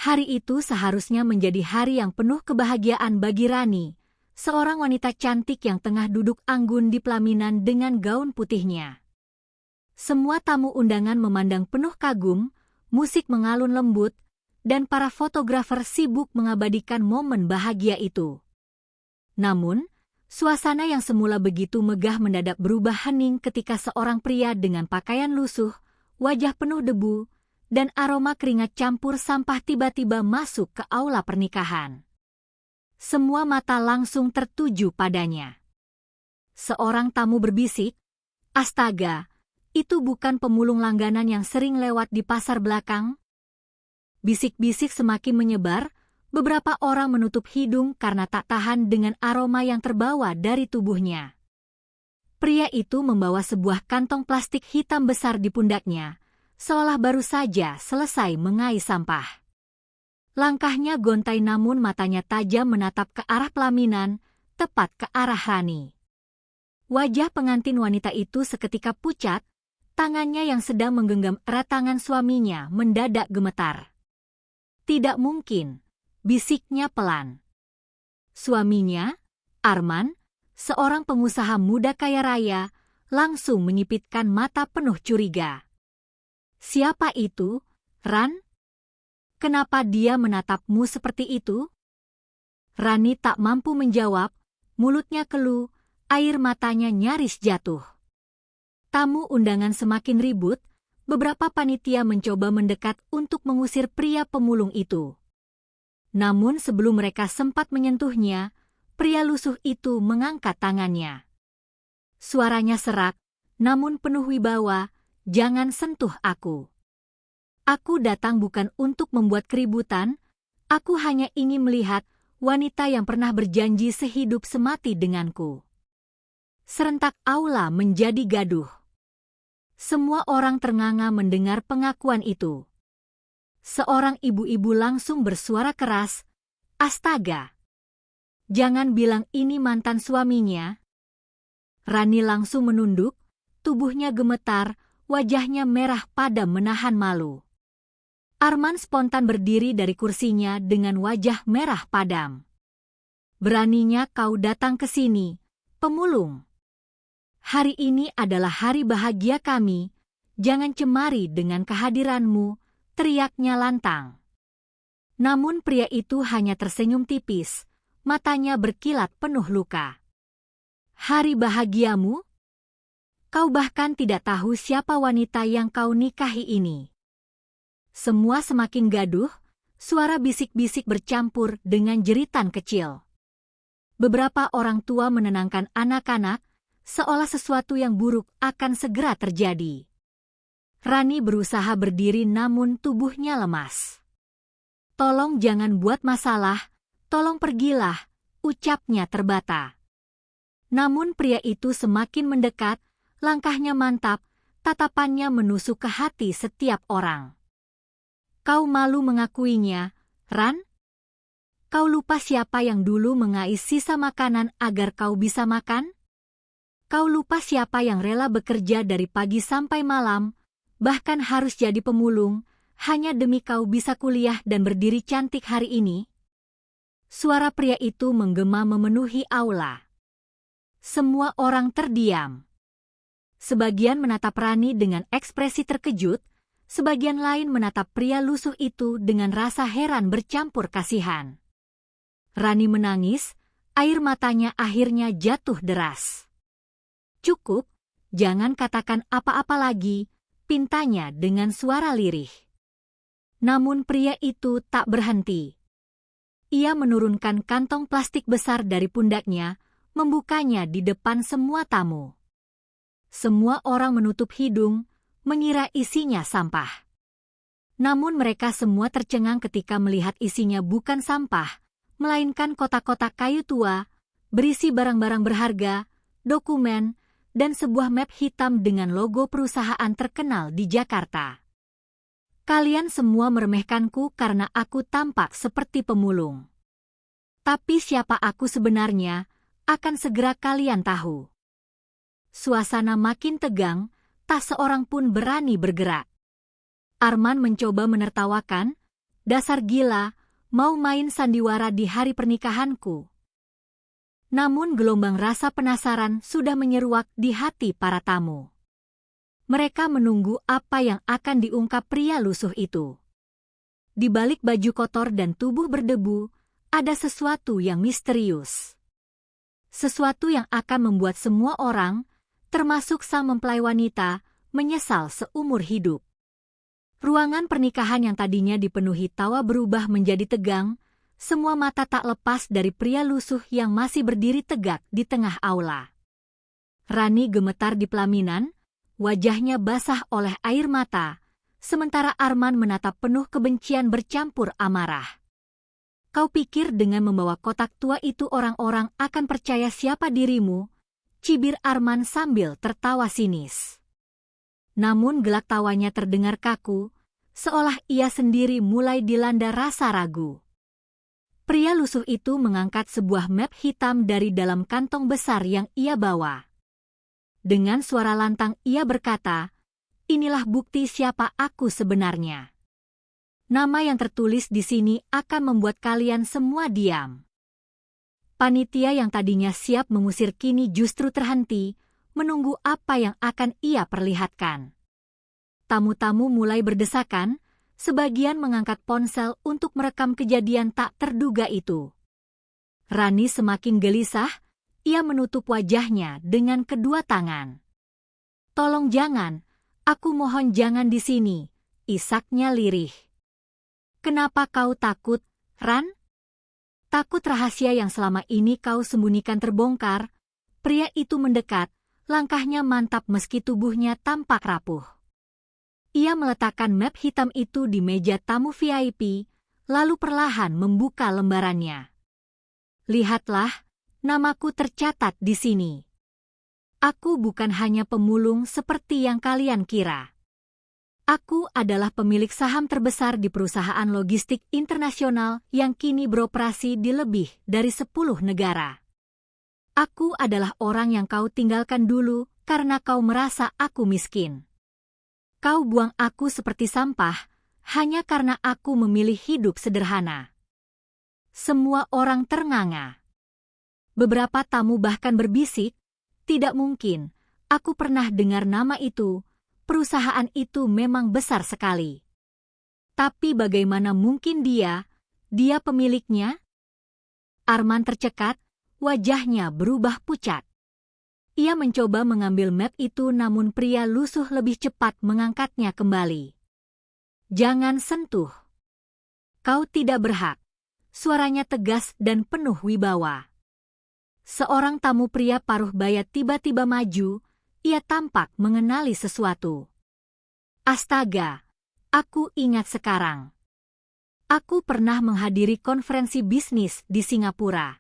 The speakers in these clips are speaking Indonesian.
Hari itu seharusnya menjadi hari yang penuh kebahagiaan bagi Rani, seorang wanita cantik yang tengah duduk anggun di pelaminan dengan gaun putihnya. Semua tamu undangan memandang penuh kagum, musik mengalun lembut, dan para fotografer sibuk mengabadikan momen bahagia itu. Namun, suasana yang semula begitu megah mendadak berubah hening ketika seorang pria dengan pakaian lusuh, wajah penuh debu, dan aroma keringat campur sampah tiba-tiba masuk ke aula pernikahan. Semua mata langsung tertuju padanya. Seorang tamu berbisik, "Astaga, itu bukan pemulung langganan yang sering lewat di pasar belakang?" Bisik-bisik semakin menyebar, beberapa orang menutup hidung karena tak tahan dengan aroma yang terbawa dari tubuhnya. Pria itu membawa sebuah kantong plastik hitam besar di pundaknya, seolah baru saja selesai mengais sampah. Langkahnya gontai namun matanya tajam menatap ke arah pelaminan, tepat ke arah Rani. Wajah pengantin wanita itu seketika pucat, tangannya yang sedang menggenggam erat tangan suaminya mendadak gemetar. "Tidak mungkin," bisiknya pelan. Suaminya, Arman, seorang pengusaha muda kaya raya, langsung menyipitkan mata penuh curiga. "Siapa itu, Ran? Kenapa dia menatapmu seperti itu?" Rani tak mampu menjawab, mulutnya keluh, air matanya nyaris jatuh. Tamu undangan semakin ribut, beberapa panitia mencoba mendekat untuk mengusir pria pemulung itu. Namun sebelum mereka sempat menyentuhnya, pria lusuh itu mengangkat tangannya. Suaranya serak, namun penuh wibawa, "Jangan sentuh aku. Aku datang bukan untuk membuat keributan, aku hanya ingin melihat wanita yang pernah berjanji sehidup semati denganku." Serentak aula menjadi gaduh. Semua orang ternganga mendengar pengakuan itu. Seorang ibu-ibu langsung bersuara keras, "Astaga! Jangan bilang ini mantan suaminya." Rani langsung menunduk, tubuhnya gemetar, wajahnya merah padam menahan malu. Arman spontan berdiri dari kursinya dengan wajah merah padam. "Beraninya kau datang ke sini, pemulung. Hari ini adalah hari bahagia kami, jangan cemari dengan kehadiranmu," teriaknya lantang. Namun pria itu hanya tersenyum tipis, matanya berkilat penuh luka. "Hari bahagiamu? Kau bahkan tidak tahu siapa wanita yang kau nikahi ini." Semua semakin gaduh, suara bisik-bisik bercampur dengan jeritan kecil. Beberapa orang tua menenangkan anak-anak, seolah sesuatu yang buruk akan segera terjadi. Rani berusaha berdiri namun tubuhnya lemas. "Tolong jangan buat masalah, tolong pergilah," ucapnya terbata. Namun pria itu semakin mendekat, langkahnya mantap, tatapannya menusuk ke hati setiap orang. "Kau malu mengakuinya, Ran? Kau lupa siapa yang dulu mengais sisa makanan agar kau bisa makan? Kau lupa siapa yang rela bekerja dari pagi sampai malam, bahkan harus jadi pemulung, hanya demi kau bisa kuliah dan berdiri cantik hari ini?" Suara pria itu menggema memenuhi aula. Semua orang terdiam. Sebagian menatap Rani dengan ekspresi terkejut, sebagian lain menatap pria lusuh itu dengan rasa heran bercampur kasihan. Rani menangis, air matanya akhirnya jatuh deras. "Cukup, jangan katakan apa-apa lagi," pintanya dengan suara lirih. Namun pria itu tak berhenti. Ia menurunkan kantong plastik besar dari pundaknya, membukanya di depan semua tamu. Semua orang menutup hidung, mengira isinya sampah. Namun mereka semua tercengang ketika melihat isinya bukan sampah, melainkan kotak-kotak kayu tua, berisi barang-barang berharga, dokumen, dan sebuah map hitam dengan logo perusahaan terkenal di Jakarta. "Kalian semua meremehkanku karena aku tampak seperti pemulung. Tapi siapa aku sebenarnya, akan segera kalian tahu." Suasana makin tegang, tak seorang pun berani bergerak. Arman mencoba menertawakan, Dasar gila, mau main sandiwara di hari pernikahanku. Namun gelombang rasa penasaran sudah menyeruak di hati para tamu. Mereka menunggu apa yang akan diungkap pria lusuh itu. Di balik baju kotor dan tubuh berdebu, ada sesuatu yang misterius. Sesuatu yang akan membuat semua orang, termasuk sang mempelai wanita, menyesal seumur hidup. Ruangan pernikahan yang tadinya dipenuhi tawa berubah menjadi tegang, semua mata tak lepas dari pria lusuh yang masih berdiri tegak di tengah aula. Rani gemetar di pelaminan, wajahnya basah oleh air mata, sementara Arman menatap penuh kebencian bercampur amarah. Kau pikir dengan membawa kotak tua itu orang-orang akan percaya siapa dirimu? Cibir Arman sambil tertawa sinis. Namun gelak tawanya terdengar kaku, seolah ia sendiri mulai dilanda rasa ragu. Pria lusuh itu mengangkat sebuah map hitam dari dalam kantong besar yang ia bawa. Dengan suara lantang ia berkata, "Inilah bukti siapa aku sebenarnya." Nama yang tertulis di sini akan membuat kalian semua diam. Panitia yang tadinya siap mengusir kini justru terhenti, menunggu apa yang akan ia perlihatkan. Tamu-tamu mulai berdesakan, sebagian mengangkat ponsel untuk merekam kejadian tak terduga itu. Rani semakin gelisah, ia menutup wajahnya dengan kedua tangan. "Tolong jangan, aku mohon jangan di sini," isaknya lirih. "Kenapa kau takut, Ran? Takut rahasia yang selama ini kau sembunyikan terbongkar?" Pria itu mendekat, langkahnya mantap meski tubuhnya tampak rapuh. Ia meletakkan map hitam itu di meja tamu VIP, lalu perlahan membuka lembarannya. "Lihatlah, namaku tercatat di sini. Aku bukan hanya pemulung seperti yang kalian kira. Aku adalah pemilik saham terbesar di perusahaan logistik internasional yang kini beroperasi di lebih dari 10 negara. Aku adalah orang yang kau tinggalkan dulu karena kau merasa aku miskin. Kau buang aku seperti sampah hanya karena aku memilih hidup sederhana." Semua orang ternganga. Beberapa tamu bahkan berbisik, "Tidak mungkin, aku pernah dengar nama itu. Perusahaan itu memang besar sekali. Tapi bagaimana mungkin dia pemiliknya?" Arman tercekat, wajahnya berubah pucat. Ia mencoba mengambil map itu namun pria lusuh lebih cepat mengangkatnya kembali. "Jangan sentuh. Kau tidak berhak." Suaranya tegas dan penuh wibawa. Seorang tamu pria paruh baya tiba-tiba maju, ia tampak mengenali sesuatu. "Astaga, aku ingat sekarang. Aku pernah menghadiri konferensi bisnis di Singapura.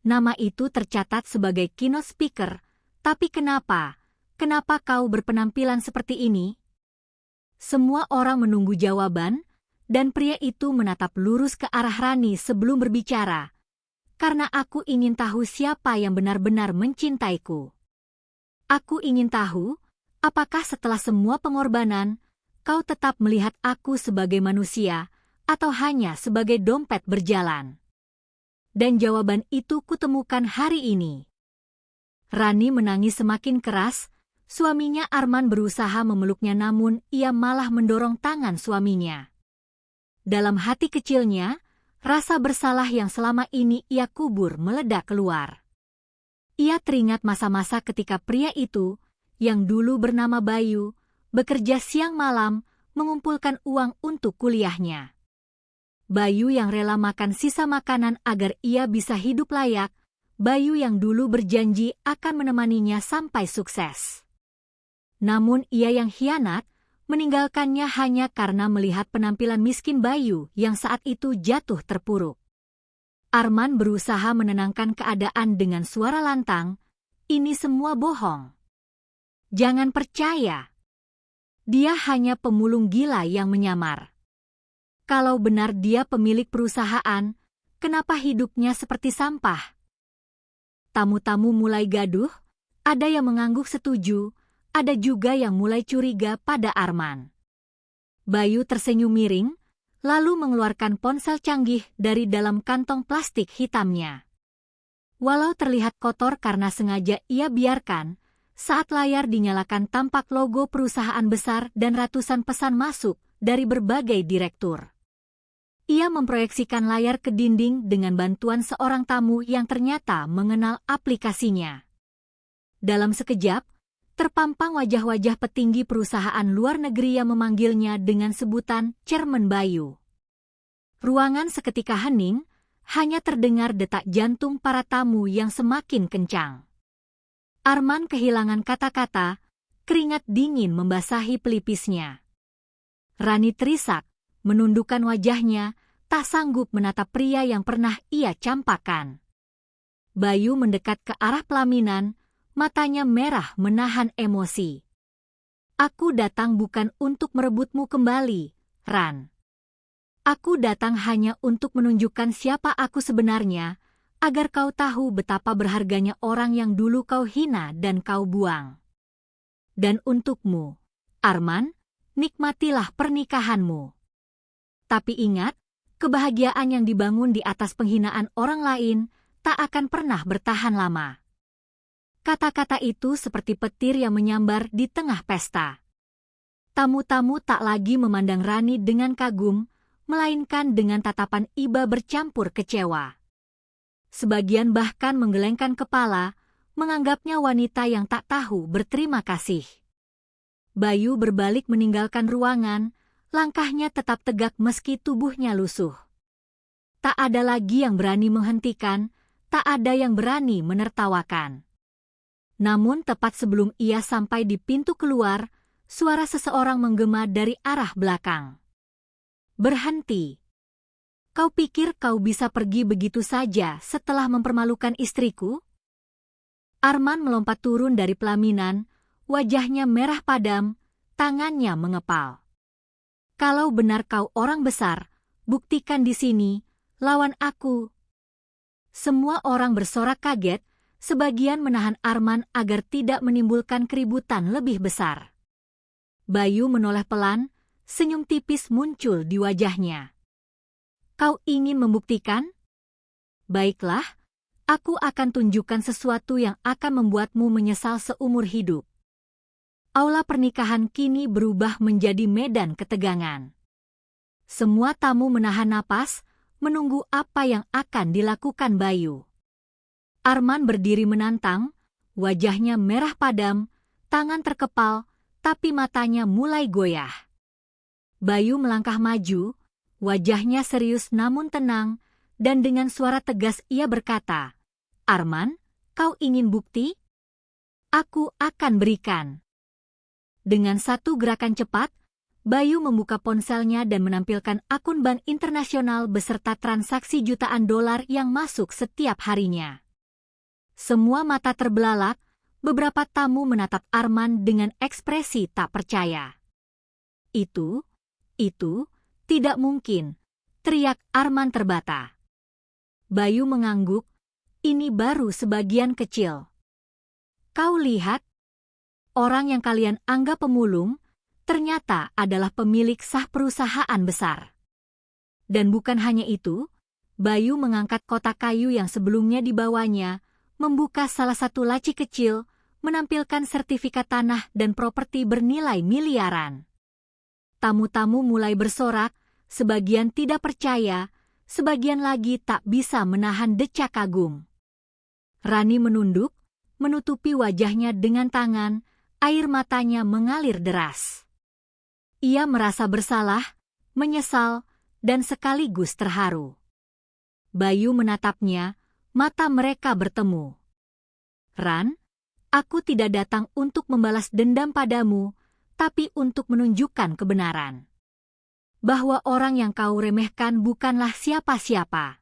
Nama itu tercatat sebagai keynote speaker, tapi kenapa kau berpenampilan seperti ini?" Semua orang menunggu jawaban, dan pria itu menatap lurus ke arah Rani sebelum berbicara. "Karena aku ingin tahu siapa yang benar-benar mencintaiku. Aku ingin tahu, apakah setelah semua pengorbanan, kau tetap melihat aku sebagai manusia, atau hanya sebagai dompet berjalan?" Dan jawaban itu kutemukan hari ini. Rani menangis semakin keras, suaminya Arman berusaha memeluknya namun ia malah mendorong tangan suaminya. Dalam hati kecilnya, rasa bersalah yang selama ini ia kubur meledak keluar. Ia teringat masa-masa ketika pria itu, yang dulu bernama Bayu, bekerja siang malam, mengumpulkan uang untuk kuliahnya. Bayu yang rela makan sisa makanan agar ia bisa hidup layak, Bayu yang dulu berjanji akan menemaninya sampai sukses. Namun ia yang hianat, meninggalkannya hanya karena melihat penampilan miskin Bayu yang saat itu jatuh terpuruk. Arman berusaha menenangkan keadaan dengan suara lantang, "Ini semua bohong. Jangan percaya. Dia hanya pemulung gila yang menyamar. Kalau benar dia pemilik perusahaan, kenapa hidupnya seperti sampah?" Tamu-tamu mulai gaduh, ada yang mengangguk setuju, ada juga yang mulai curiga pada Arman. Bayu tersenyum miring, lalu mengeluarkan ponsel canggih dari dalam kantong plastik hitamnya. Walau terlihat kotor karena sengaja ia biarkan, saat layar dinyalakan tampak logo perusahaan besar dan ratusan pesan masuk dari berbagai direktur. Ia memproyeksikan layar ke dinding dengan bantuan seorang tamu yang ternyata mengenal aplikasinya. Dalam sekejap, terpampang wajah-wajah petinggi perusahaan luar negeri yang memanggilnya dengan sebutan Chairman Bayu. Ruangan seketika hening, hanya terdengar detak jantung para tamu yang semakin kencang. Arman kehilangan kata-kata, keringat dingin membasahi pelipisnya. Rani terisak, menundukkan wajahnya, tak sanggup menatap pria yang pernah ia campakkan. Bayu mendekat ke arah pelaminan, matanya merah menahan emosi. Aku datang bukan untuk merebutmu kembali, Ran. Aku datang hanya untuk menunjukkan siapa aku sebenarnya, agar kau tahu betapa berharganya orang yang dulu kau hina dan kau buang. Dan untukmu, Arman, nikmatilah pernikahanmu. Tapi ingat, kebahagiaan yang dibangun di atas penghinaan orang lain tak akan pernah bertahan lama. Kata-kata itu seperti petir yang menyambar di tengah pesta. Tamu-tamu tak lagi memandang Rani dengan kagum, melainkan dengan tatapan iba bercampur kecewa. Sebagian bahkan menggelengkan kepala, menganggapnya wanita yang tak tahu berterima kasih. Bayu berbalik meninggalkan ruangan, langkahnya tetap tegak meski tubuhnya lusuh. Tak ada lagi yang berani menghentikan, tak ada yang berani menertawakan. Namun tepat sebelum ia sampai di pintu keluar, suara seseorang menggema dari arah belakang. Berhenti. Kau pikir kau bisa pergi begitu saja setelah mempermalukan istriku? Arman melompat turun dari pelaminan, wajahnya merah padam, tangannya mengepal. Kalau benar kau orang besar, buktikan di sini, lawan aku. Semua orang bersorak kaget, sebagian menahan Arman agar tidak menimbulkan keributan lebih besar. Bayu menoleh pelan, senyum tipis muncul di wajahnya. Kau ingin membuktikan? Baiklah, aku akan tunjukkan sesuatu yang akan membuatmu menyesal seumur hidup. Aula pernikahan kini berubah menjadi medan ketegangan. Semua tamu menahan napas, menunggu apa yang akan dilakukan Bayu. Arman berdiri menantang, wajahnya merah padam, tangan terkepal, tapi matanya mulai goyah. Bayu melangkah maju, wajahnya serius namun tenang, dan dengan suara tegas ia berkata, Arman, kau ingin bukti? Aku akan berikan. Dengan satu gerakan cepat, Bayu membuka ponselnya dan menampilkan akun bank internasional beserta transaksi jutaan dolar yang masuk setiap harinya. Semua mata terbelalak, beberapa tamu menatap Arman dengan ekspresi tak percaya. Itu, tidak mungkin, teriak Arman terbata. Bayu mengangguk, ini baru sebagian kecil. Kau lihat, orang yang kalian anggap pemulung, ternyata adalah pemilik sah perusahaan besar. Dan bukan hanya itu, Bayu mengangkat kotak kayu yang sebelumnya dibawanya, membuka salah satu laci kecil, menampilkan sertifikat tanah dan properti bernilai miliaran. Tamu-tamu mulai bersorak, sebagian tidak percaya, sebagian lagi tak bisa menahan decak kagum. Rani menunduk, menutupi wajahnya dengan tangan, air matanya mengalir deras. Ia merasa bersalah, menyesal, dan sekaligus terharu. Bayu menatapnya, mata mereka bertemu. Ran, aku tidak datang untuk membalas dendam padamu, tapi untuk menunjukkan kebenaran. Bahwa orang yang kau remehkan bukanlah siapa-siapa.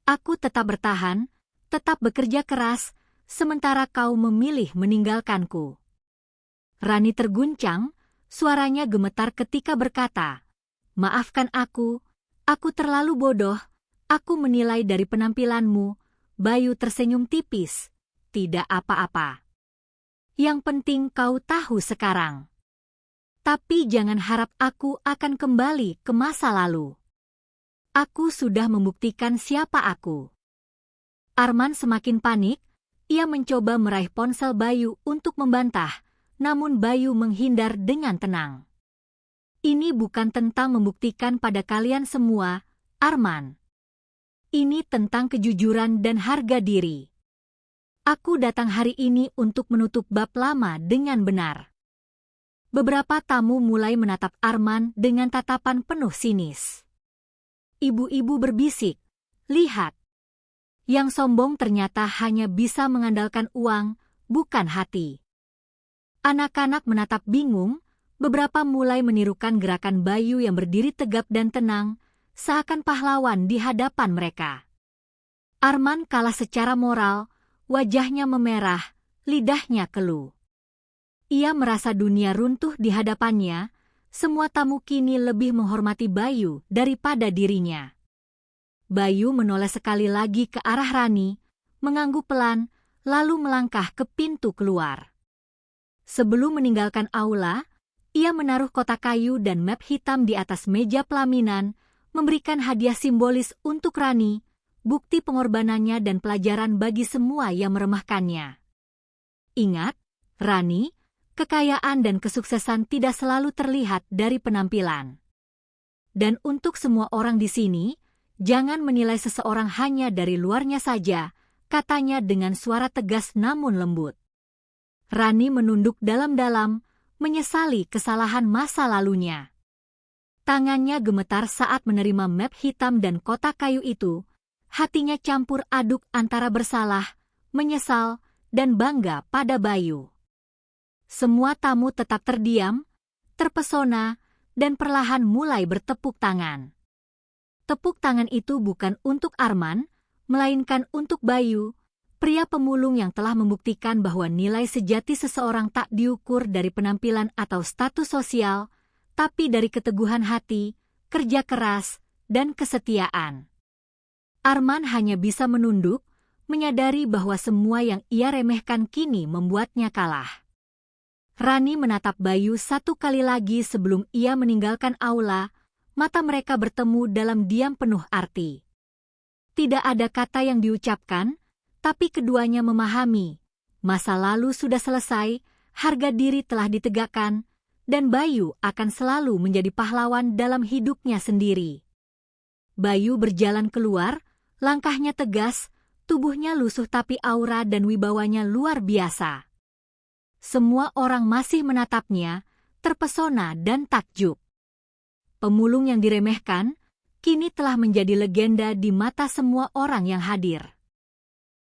Aku tetap bertahan, tetap bekerja keras, sementara kau memilih meninggalkanku. Rani terguncang, suaranya gemetar ketika berkata, maafkan aku terlalu bodoh. Aku menilai dari penampilanmu. Bayu tersenyum tipis. Tidak apa-apa. Yang penting kau tahu sekarang. Tapi jangan harap aku akan kembali ke masa lalu. Aku sudah membuktikan siapa aku. Arman semakin panik, ia mencoba meraih ponsel Bayu untuk membantah, namun Bayu menghindar dengan tenang. Ini bukan tentang membuktikan pada kalian semua, Arman. Ini tentang kejujuran dan harga diri. Aku datang hari ini untuk menutup bab lama dengan benar. Beberapa tamu mulai menatap Arman dengan tatapan penuh sinis. Ibu-ibu berbisik, lihat. Yang sombong ternyata hanya bisa mengandalkan uang, bukan hati. Anak-anak menatap bingung, beberapa mulai menirukan gerakan Bayu yang berdiri tegap dan tenang, seakan pahlawan di hadapan mereka. Arman kalah secara moral, wajahnya memerah, lidahnya keluh. Ia merasa dunia runtuh di hadapannya, semua tamu kini lebih menghormati Bayu daripada dirinya. Bayu menoleh sekali lagi ke arah Rani, mengangguk pelan, lalu melangkah ke pintu keluar. Sebelum meninggalkan aula, ia menaruh kotak kayu dan map hitam di atas meja pelaminan, memberikan hadiah simbolis untuk Rani, bukti pengorbanannya dan pelajaran bagi semua yang meremehkannya. Ingat, Rani, kekayaan dan kesuksesan tidak selalu terlihat dari penampilan. Dan untuk semua orang di sini, jangan menilai seseorang hanya dari luarnya saja, katanya dengan suara tegas namun lembut. Rani menunduk dalam-dalam, menyesali kesalahan masa lalunya. Tangannya gemetar saat menerima map hitam dan kotak kayu itu, hatinya campur aduk antara bersalah, menyesal, dan bangga pada Bayu. Semua tamu tetap terdiam, terpesona, dan perlahan mulai bertepuk tangan. Tepuk tangan itu bukan untuk Arman, melainkan untuk Bayu, pria pemulung yang telah membuktikan bahwa nilai sejati seseorang tak diukur dari penampilan atau status sosial, tapi dari keteguhan hati, kerja keras, dan kesetiaan. Arman hanya bisa menunduk, menyadari bahwa semua yang ia remehkan kini membuatnya kalah. Rani menatap Bayu satu kali lagi sebelum ia meninggalkan aula, mata mereka bertemu dalam diam penuh arti. Tidak ada kata yang diucapkan, tapi keduanya memahami, masa lalu sudah selesai, harga diri telah ditegakkan, dan Bayu akan selalu menjadi pahlawan dalam hidupnya sendiri. Bayu berjalan keluar, langkahnya tegas, tubuhnya lusuh tapi aura dan wibawanya luar biasa. Semua orang masih menatapnya, terpesona dan takjub. Pemulung yang diremehkan, kini telah menjadi legenda di mata semua orang yang hadir.